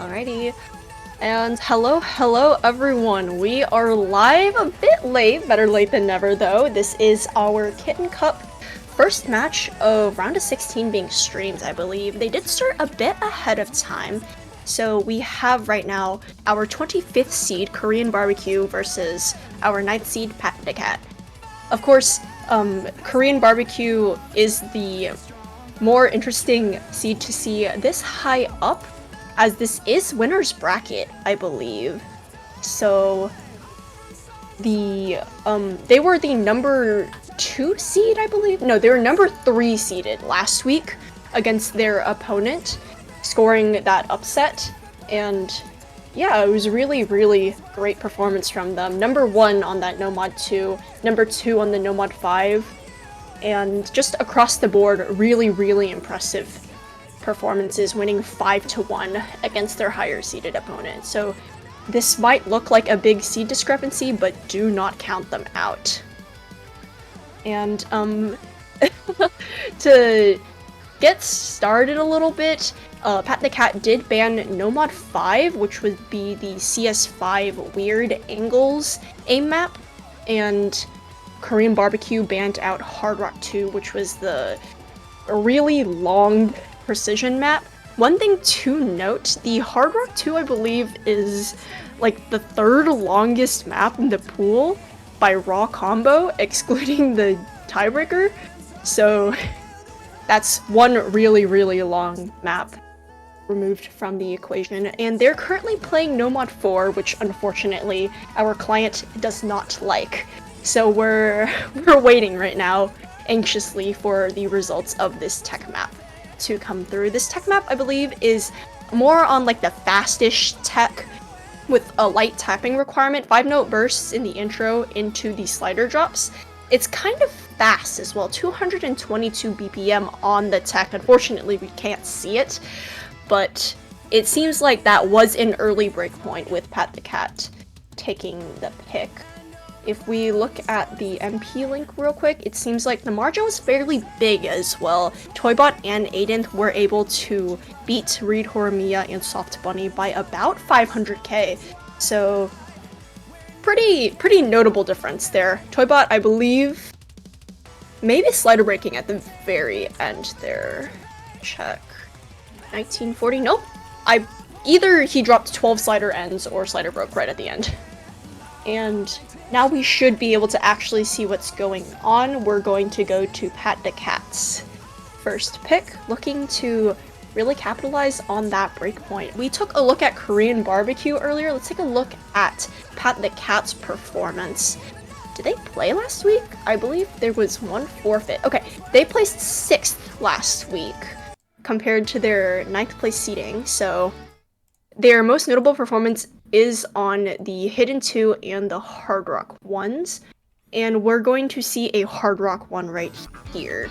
Alrighty. And hello everyone. We are live a bit late, better late than never though. This is our Kitten Cup first match of round of 16 being streamed, I believe. They did start a bit ahead of time. So we have right now our 25th seed Korean Barbecue versus our 9th seed Pat the Cat. Of course, Korean Barbecue is the more interesting seed to see this high up, as this is winner's bracket, I believe. So they were the number 2 seed, I believe. No, they were number 3 seeded last week against their opponent, scoring that upset. And yeah, it was really great performance from them. Number 1 on that No Mod 2, number 2 on the No Mod 5, and just across the board, really impressive performances, winning 5-1 against their higher seeded opponent. So this might look like a big seed discrepancy, but do not count them out. And to get started a little bit, Pat the Cat did ban No Mod 5, which would be the CS5 Weird Angles aim map, and Korean Barbecue banned out Hard Rock 2, which was the really long precision map. One thing to note, the Hard Rock 2, I believe, is like the 3rd longest map in the pool by raw combo, excluding the tiebreaker. So that's one really long map removed from the equation. And they're currently playing No Mod 4, which unfortunately our client does not like. So we're waiting right now anxiously for the results of this tech map to come through. This tech map, I believe, is more on like the fastish tech with a light tapping requirement, 5-note bursts in the intro into the slider drops. It's kind of fast as well, 222 BPM on the tech. Unfortunately, we can't see it, but it seems like that was an early breakpoint with Pat the Cat taking the pick. If we look at the MP link real quick, it seems like the margin was fairly big as well. Toybot and Aiden were able to beat Reed Horimiya and Soft Bunny by about 500k. So pretty notable difference there. Toybot, I believe, maybe slider breaking at the very end there. Check. 1940, nope. Either he dropped 12 slider ends or slider broke right at the end. And now we should be able to actually see what's going on. We're going to go to Pat the Cat's first pick, looking to really capitalize on that breakpoint. We took a look at Korean Barbecue earlier. Let's take a look at Pat the Cat's performance. Did they play last week? I believe there was one forfeit. Okay, they placed 6th last week compared to their 9th place seeding, so their most notable performance is on the Hidden 2 and the Hard Rock 1s, and we're going to see a Hard Rock 1 right here.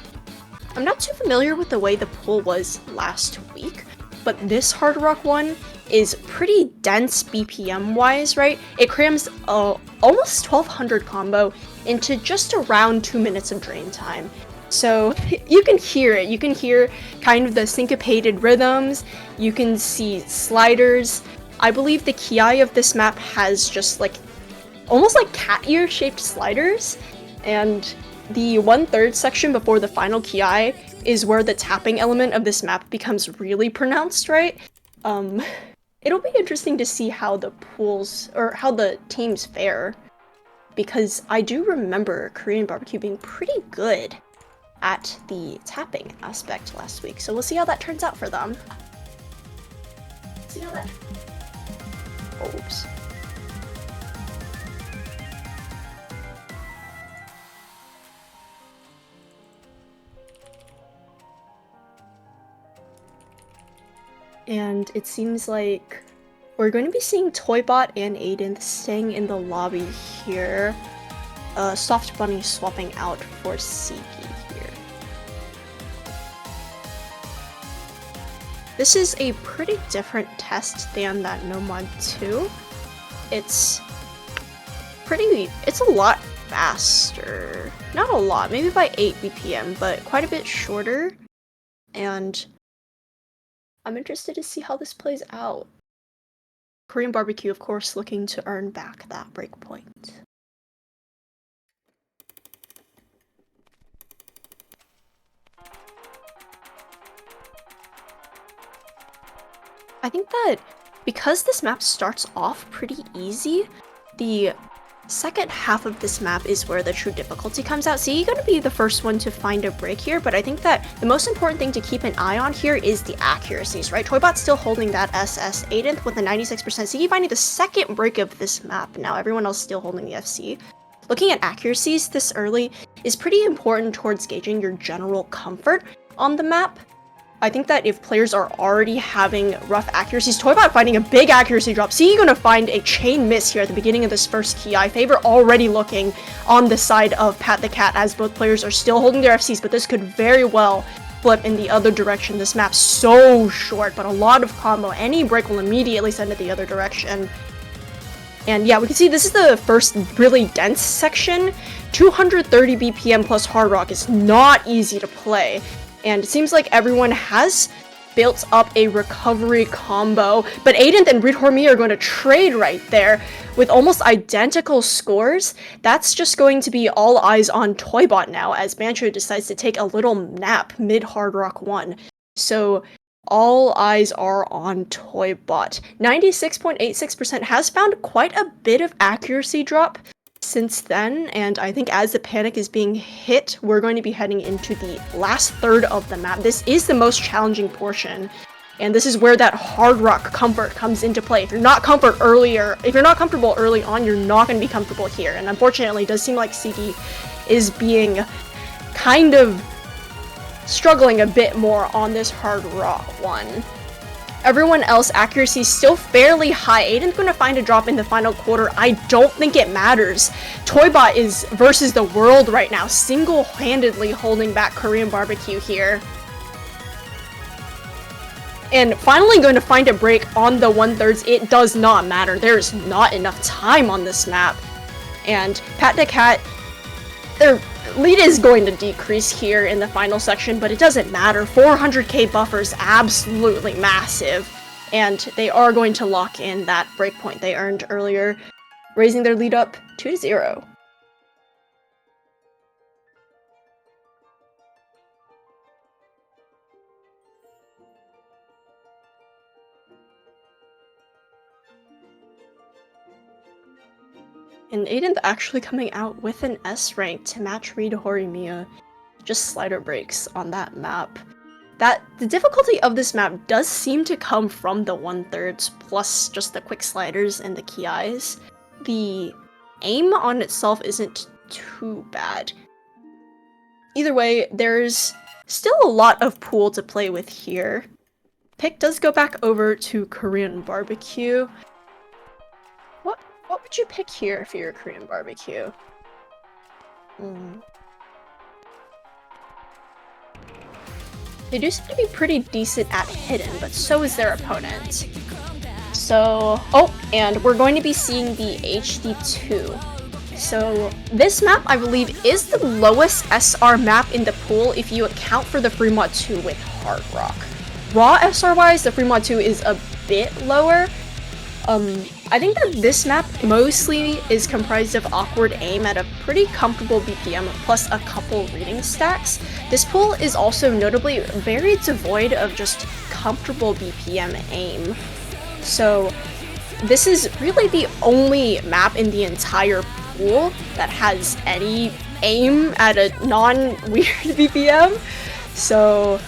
I'm not too familiar with the way the pool was last week, but this Hard Rock 1 is pretty dense BPM-wise, right? It crams almost 1200 combo into just around 2 minutes of drain time. So you can hear it. You can hear kind of the syncopated rhythms. You can see sliders. I believe the Ki of this map has just like almost like cat ear shaped sliders, and the 1/3 section before the final Ki is where the tapping element of this map becomes really pronounced, right? It'll be interesting to see how the pools or how the teams fare, because I do remember Korean Barbecue being pretty good at the tapping aspect last week, so we'll see how that turns out for them. Oops. And it seems like we're going to be seeing Toybot and Aiden staying in the lobby here. Soft Bunny swapping out for Siki here. This is a pretty different test than that No Mod 2. It's a lot faster. Not a lot, maybe by 8 BPM, but quite a bit shorter. And I'm interested to see how this plays out. Korean Barbecue, of course, looking to earn back that breakpoint. I think that because this map starts off pretty easy, the second half of this map is where the true difficulty comes out. So you're going to be the first one to find a break here, but I think that the most important thing to keep an eye on here is the accuracies, right? Toybot's still holding that SS 8th with a 96%. So he's finding the second break of this map now. Everyone else still holding the FC. Looking at accuracies this early is pretty important towards gauging your general comfort on the map. I think that if players are already having rough accuracies, Toybot finding a big accuracy drop. See, you're going to find a chain miss here at the beginning of this first Ki. Favor already looking on the side of Pat the Cat as both players are still holding their FCs, but this could very well flip in the other direction. This map's so short, but a lot of combo. Any break will immediately send it the other direction. And yeah, we can see this is the first really dense section. 230 BPM plus Hard Rock is not easy to play. And it seems like everyone has built up a recovery combo, but Aiden and Reed Hormy are going to trade right there with almost identical scores. That's just going to be all eyes on Toybot now as Bancho decides to take a little nap mid Hard Rock 1. So all eyes are on Toybot. 96.86% has found quite a bit of accuracy drop since then, and I think as the panic is being hit, we're going to be heading into the last third of the map. This is the most challenging portion, and this is where that Hard Rock comfort comes into play. If you're not comfortable early on, you're not going to be comfortable here, and unfortunately it does seem like CD is being kind of struggling a bit more on this Hard Rock one. Everyone else accuracy is still fairly high. Aiden's going to find a drop in the final quarter. I don't think it matters. Toybot is versus the world right now, single-handedly holding back Korean Barbecue here. And finally going to find a break on the 1/3. It does not matter. There's not enough time on this map. And Pat the Cat, their lead is going to decrease here in the final section, but it doesn't matter. 400k buffer is absolutely massive, and they are going to lock in that breakpoint they earned earlier, raising their lead up 2-0. And Aiden's actually coming out with an S rank to match Reed Horimiya. Just slider breaks on that map. The difficulty of this map does seem to come from the 1/3 plus just the quick sliders and the Ki's. The aim on itself isn't too bad. Either way, there's still a lot of pool to play with here. Pick does go back over to Korean Barbecue. What would you pick here for your Korean Barbecue? They do seem to be pretty decent at hidden, but so is their opponent. So, and we're going to be seeing the HD2. So this map, I believe, is the lowest SR map in the pool if you account for the Fremont 2 with Hard Rock. Raw SR-wise, the Fremont 2 is a bit lower. I think that this map mostly is comprised of awkward aim at a pretty comfortable BPM plus a couple reading stacks. This pool is also notably very devoid of just comfortable BPM aim. So this is really the only map in the entire pool that has any aim at a non-weird BPM. So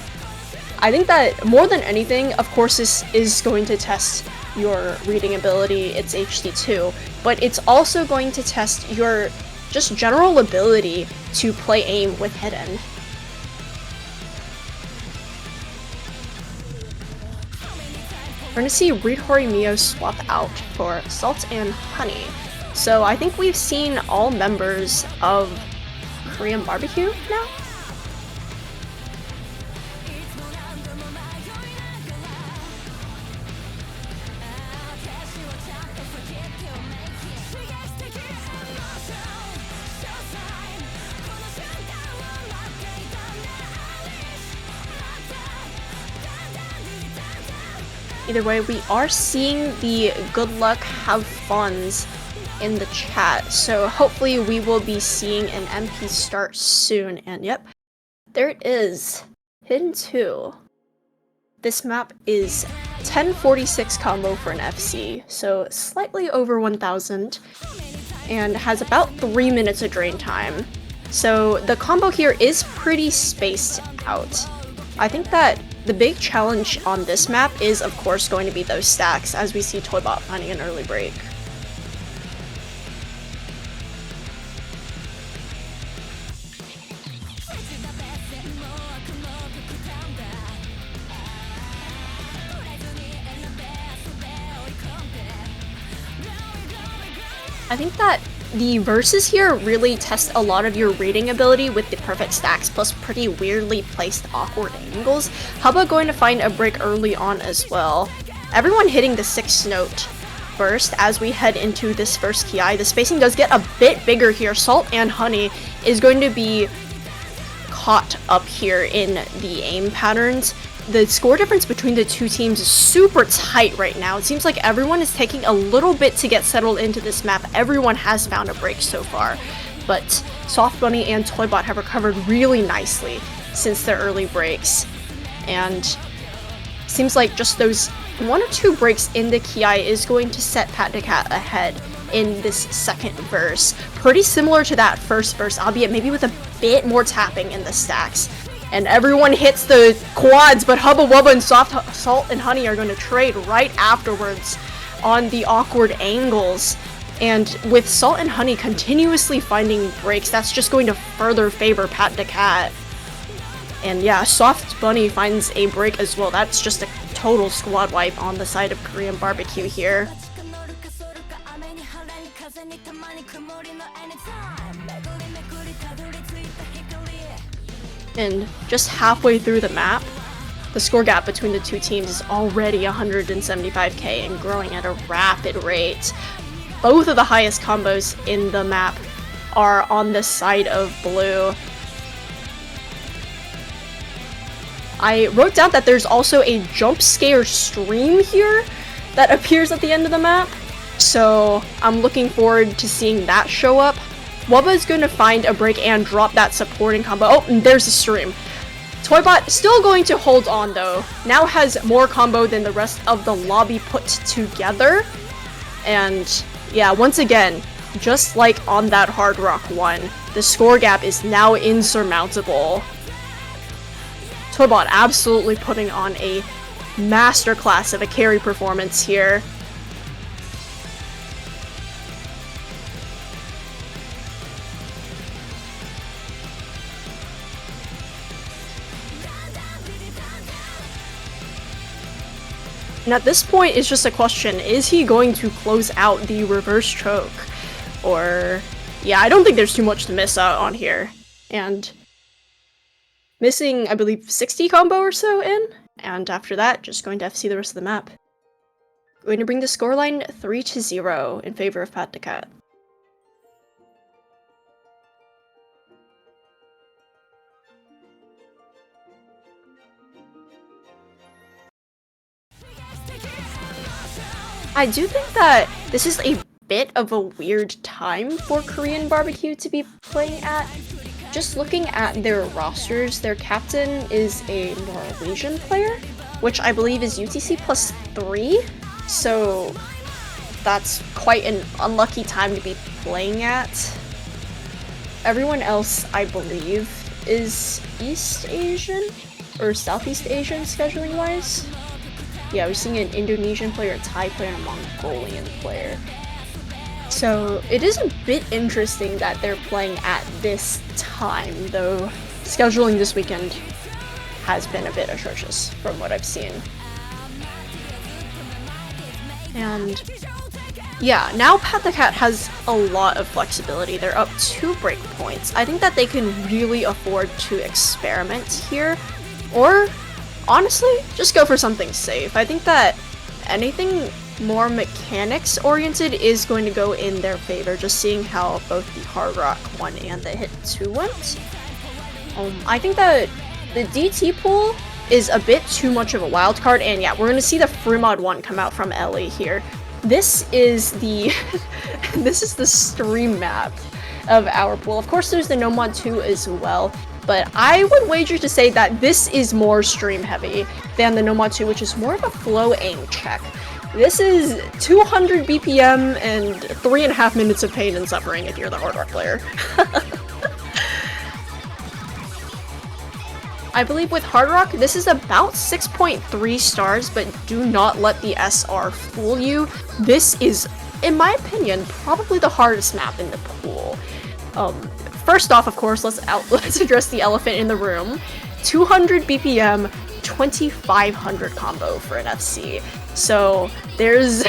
I think that more than anything, of course, this is going to test your reading ability. It's HD2, but it's also going to test your just general ability to play aim with hidden. We're going to see Reed Horimiya swap out for Salt and Honey. So I think we've seen all members of Korean Barbecue now? either way, we are seeing the good luck, have funs in the chat, so hopefully we will be seeing an MP start soon. And yep, there it is. Hidden 2. This map is 1046 combo for an FC, so slightly over 1000, and has about 3 minutes of drain time. So the combo here is pretty spaced out. I think that the big challenge on this map is, of course, going to be those stacks, as we see Toybot finding an early break. I think that the verses here really test a lot of your reading ability with the perfect stacks plus pretty weirdly placed awkward angles. Hubba going to find a break early on as well. Everyone hitting the 6th note first as we head into this first TI. The spacing does get a bit bigger here. Salt and Honey is going to be caught up here in the aim patterns. The score difference between the two teams is super tight right now. It seems like everyone is taking a little bit to get settled into this map. Everyone has found a break so far, but Soft Bunny and Toybot have recovered really nicely since their early breaks, and seems like just those 1 or 2 breaks in the Kiai is going to set PatTheCat ahead in this second verse. Pretty similar to that first verse, albeit maybe with a bit more tapping in the stacks. And everyone hits the quads, but Hubba Wubba and Salt and Honey are going to trade right afterwards on the awkward angles. And with Salt and Honey continuously finding breaks, that's just going to further favor PatTheCat. And yeah, Soft Bunny finds a break as well. That's just a total squad wipe on the side of Korean barbecue here. And just halfway through the map, the score gap between the two teams is already 175k and growing at a rapid rate. Both of the highest combos in the map are on the side of blue. I wrote down that there's also a jump scare stream here that appears at the end of the map, so I'm looking forward to seeing that show up. Wubba is going to find a break and drop that supporting combo. Oh, and there's a stream. Toybot still going to hold on though. Now has more combo than the rest of the lobby put together. And yeah, once again, just like on that Hard Rock one, the score gap is now insurmountable. Toybot absolutely putting on a masterclass of a carry performance here. And at this point, it's just a question, is he going to close out the reverse choke? Or, yeah, I don't think there's too much to miss out on here. And missing, I believe, 60 combo or so in, and after that, just going to FC the rest of the map. Going to bring the scoreline 3-0 in favor of PatTheCat. I do think that this is a bit of a weird time for Korean barbecue to be playing at. Just looking at their rosters, their captain is a Norwegian player, which I believe is UTC +3, so that's quite an unlucky time to be playing at. Everyone else, I believe, is East Asian or Southeast Asian scheduling wise. Yeah, we're seeing an Indonesian player, a Thai player, and a Mongolian player. So it is a bit interesting that they're playing at this time, though scheduling this weekend has been a bit atrocious from what I've seen. And yeah, now PatTheCat has a lot of flexibility. They're up 2 breakpoints. I think that they can really afford to experiment here, or honestly, just go for something safe. I think that anything more mechanics oriented is going to go in their favor, just seeing how both the Hard Rock 1 and the Hit 2 went. I think that the DT pool is a bit too much of a wild card, and yeah, we're gonna see the Fremod 1 come out from Ellie here. This is the this is the stream map of our pool. Of course, there's the Nomod 2 as well, but I would wager to say that this is more stream heavy than the Nomod 2, which is more of a flow aim check. This is 200 BPM and 3.5 minutes of pain and suffering if you're the Hard Rock player. I believe with Hard Rock, this is about 6.3 stars, but do not let the SR fool you. This is, in my opinion, probably the hardest map in the pool. First off, of course, let's address the elephant in the room. 200 BPM, 2500 combo for an FC. So there's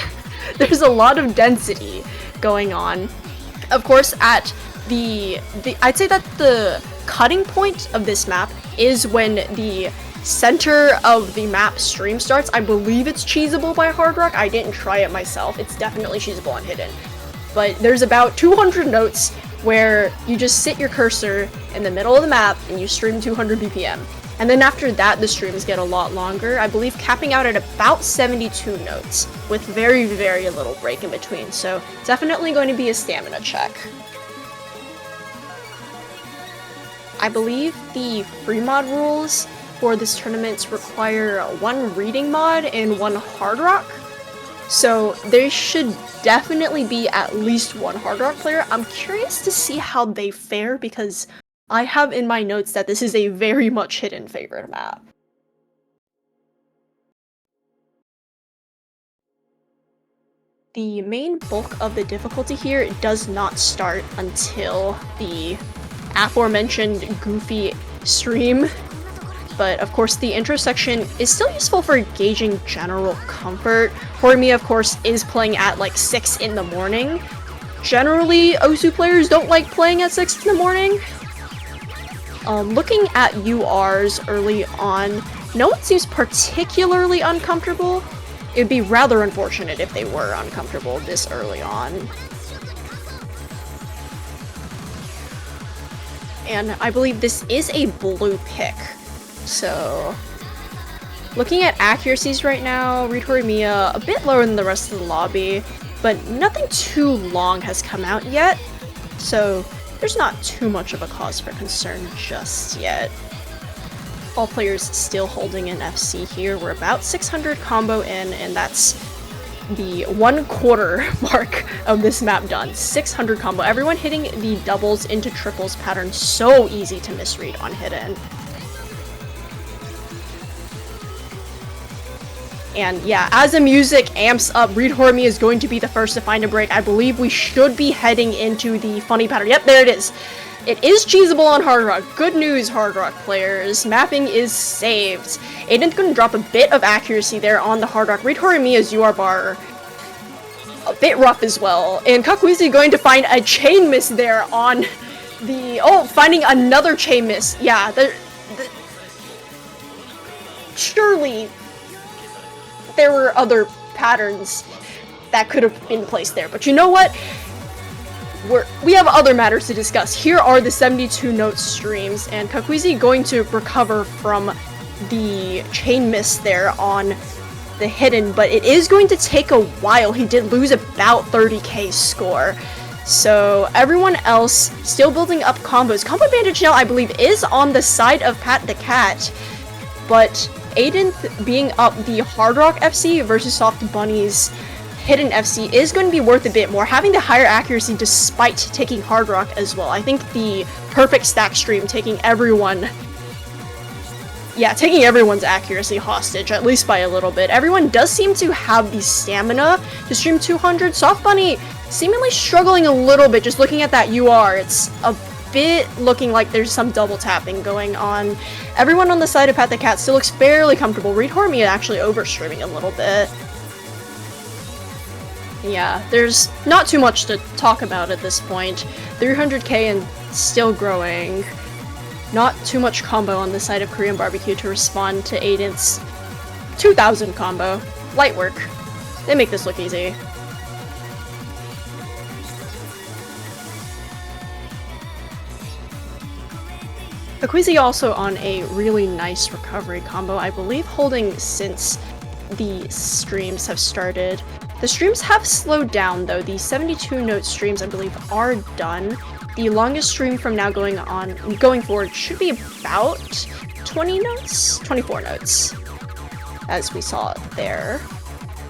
a lot of density going on. Of course, at I'd say that the cutting point of this map is when the center of the map stream starts. I believe it's cheesable by Hard Rock. I didn't try it myself. It's definitely cheesable on Hidden. But there's about 200 notes where you just sit your cursor in the middle of the map and you stream 200 BPM. And then after that, the streams get a lot longer. I believe capping out at about 72 notes with very, very little break in between. So definitely going to be a stamina check. I believe the free mod rules for this tournament require 1 reading mod and 1 Hard Rock. So there should definitely be at least 1 Hard Rock player. I'm curious to see how they fare because I have in my notes that this is a very much Hidden favorite map. The main bulk of the difficulty here does not start until the aforementioned goofy stream, but of course the intro section is still useful for gauging general comfort. Horimiya, of course, is playing at like 6 in the morning. Generally, Osu players don't like playing at 6 in the morning. Looking at URs early on, no one seems particularly uncomfortable. It would be rather unfortunate if they were uncomfortable this early on. And I believe this is a blue pick. So, looking at accuracies right now, Reed Horimiya a bit lower than the rest of the lobby, but nothing too long has come out yet. So, there's not too much of a cause for concern just yet. All players still holding an FC here. We're about 600 combo in, and that's the 1/4 mark of this map done. 600 combo. Everyone hitting the doubles into triples pattern. So easy to misread on Hidden. And yeah, as the music amps up, Reed Horimiya is going to be the first to find a break. I believe we should be heading into the funny pattern. Yep, there it is. It is cheesable on Hard Rock. Good news, Hard Rock players. Mapping is saved. Aiden's going to drop a bit of accuracy there on the Hard Rock. Reed Horimiya's UR bar a bit rough as well. And Kakuizi going to find a chain miss there on the... Oh, finding another chain miss. Yeah, surely there were other patterns that could have been placed there. But you know what? We have other matters to discuss. Here are the 72 note streams, and Kakuizi going to recover from the chain miss there on the Hidden, but it is going to take a while. He did lose about 30k score. So everyone else still building up combos. Combo advantage now, I believe, is on the side of Pat the Cat, but Aiden being up the Hard Rock FC versus Soft Bunny's Hidden FC is going to be worth a bit more, having the higher accuracy despite taking Hard Rock as well. I think the perfect stack stream taking everyone's accuracy hostage, at least by a little bit. Everyone does seem to have the stamina to stream 200. Soft Bunny seemingly struggling a little bit just looking at that UR. It's a bit looking like there's some double tapping going on. Everyone on the side of Pat the Cat still looks fairly comfortable. Reed Horimiya actually overstreaming a little bit. Yeah, there's not too much to talk about at this point. 300k and still growing. Not too much combo on the side of Korean Barbecue to respond to Aiden's 2000 combo. Light work. They make this look easy. Akwizi also on a really nice recovery combo, I believe holding since the streams have started. The streams have slowed down though. The 72-note streams, I believe, are done. The longest stream from now going forward should be about 20 notes? 24 notes, as we saw there.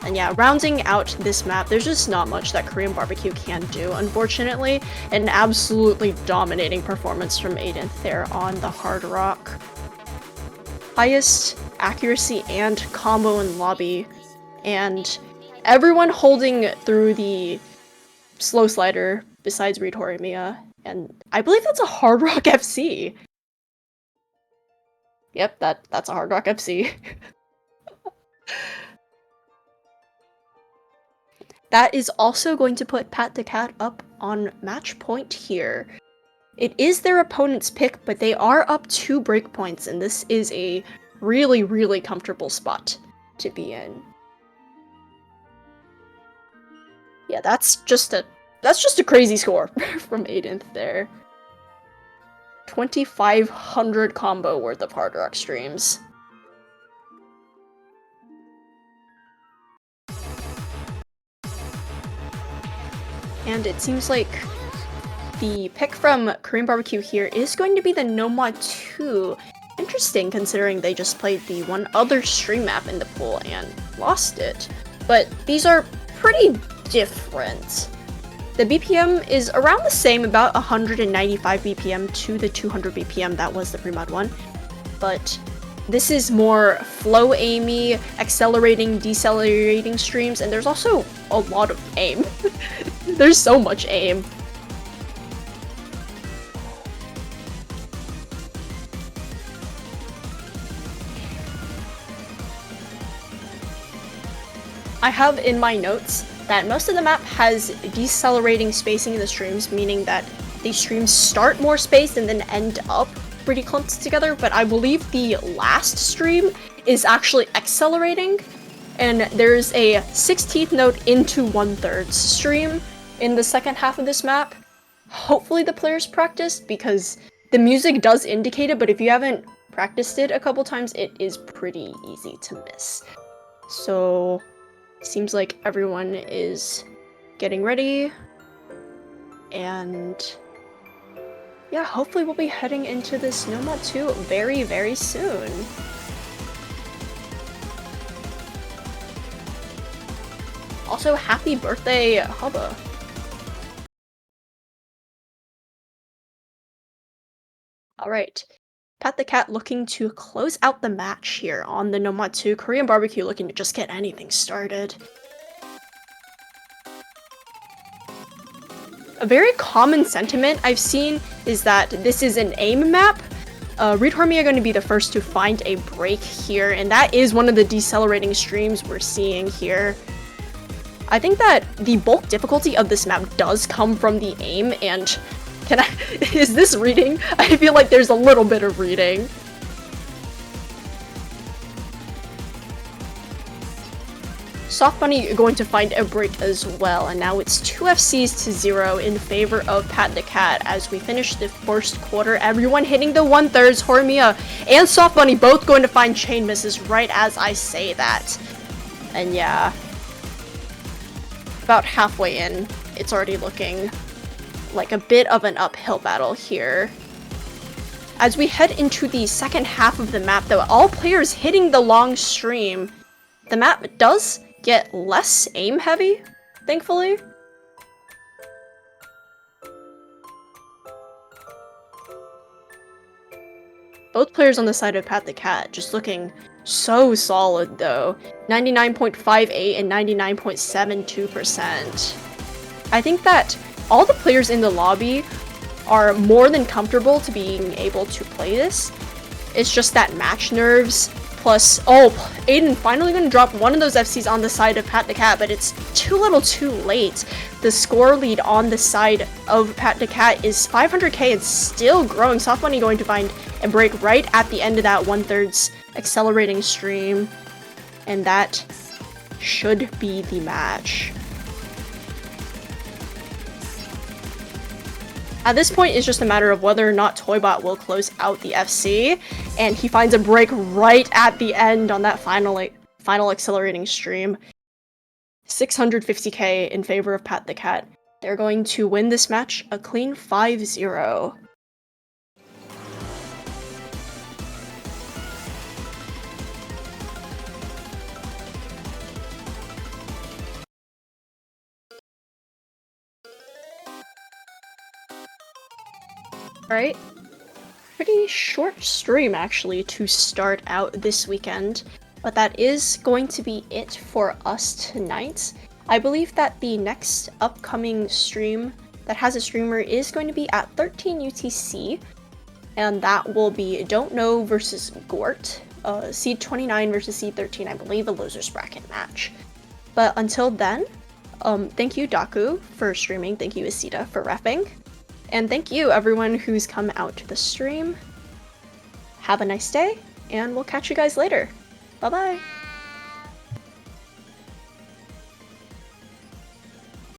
And yeah, rounding out this map, there's just not much that Korean Barbecue can do, unfortunately. An absolutely dominating performance from Aiden there on the Hard Rock. Highest accuracy and combo in lobby, and everyone holding through the slow slider besides Reed Horimiya, and I believe that's a Hard Rock FC. Yep, that's a Hard Rock FC. That is also going to put Pat the Cat up on match point here. It is their opponent's pick, but they are up 2 breakpoints, and this is a really, really comfortable spot to be in. Yeah, that's just a crazy score from Aiden there. 2,500 combo worth of Hard Rock streams. And it seems like the pick from Korean Barbecue here is going to be the Nomad 2. Interesting, considering they just played the one other stream map in the pool and lost it. But these are pretty different. The BPM is around the same, about 195 BPM to the 200 BPM that was the pre-mod one. But this is more flow aimy, accelerating, decelerating streams, and there's also a lot of aim. There's so much aim. I have in my notes that most of the map has decelerating spacing in the streams, meaning that the streams start more spaced and then end up pretty clumped together, but I believe the last stream is actually accelerating, and there's a 16th note into 1/3 stream in the second half of this map. Hopefully the players practiced, because the music does indicate it, but if you haven't practiced it a couple times, it is pretty easy to miss. So seems like everyone is getting ready, and yeah, hopefully we'll be heading into this Nomad 2 very, very soon. Also, happy birthday, Hubba. Alright, Pat the Cat looking to close out the match here on the Nomad 2. Korean Barbecue looking to just get anything started. A very common sentiment I've seen is that this is an aim map. Reed Horimiya are going to be the first to find a break here, and that is one of the decelerating streams we're seeing here. I think that the bulk difficulty of this map does come from the aim, and is this reading? I feel like there's a little bit of reading. Soft Bunny going to find a break as well, and now it's 2 FCs to 0 in favor of Pat the Cat as we finish the first quarter. Everyone hitting the 1/3. Horimiya and Soft Bunny both going to find chain misses right as I say that. And yeah, about halfway in, it's already looking like a bit of an uphill battle here. As we head into the second half of the map though, all players hitting the long stream. The map does get less aim heavy, thankfully. Both players on the side of Pat the Cat just looking so solid though. 99.58 and 99.72%. I think that all the players in the lobby are more than comfortable to being able to play this. It's just that match nerves. Plus, oh, Aiden finally gonna drop one of those FCs on the side of Pat the Cat, but it's too little too late. The score lead on the side of Pat the Cat is 500k and still growing. Soft Bunny going to find a break right at the end of that 1/3 accelerating stream. And that should be the match. At this point, it's just a matter of whether or not Toybot will close out the FC, and he finds a break right at the end on that final accelerating stream. 650k in favor of Pat the Cat. They're going to win this match a clean 5-0. Alright, pretty short stream actually to start out this weekend, but that is going to be it for us tonight. I believe that the next upcoming stream that has a streamer is going to be at 13 UTC, and that will be Don't Know versus Gort, Seed 29 versus Seed 13, I believe a losers bracket match. But until then, thank you Daku for streaming, thank you Isita for repping, and thank you everyone who's come out to the stream. Have a nice day, and we'll catch you guys later. Bye bye!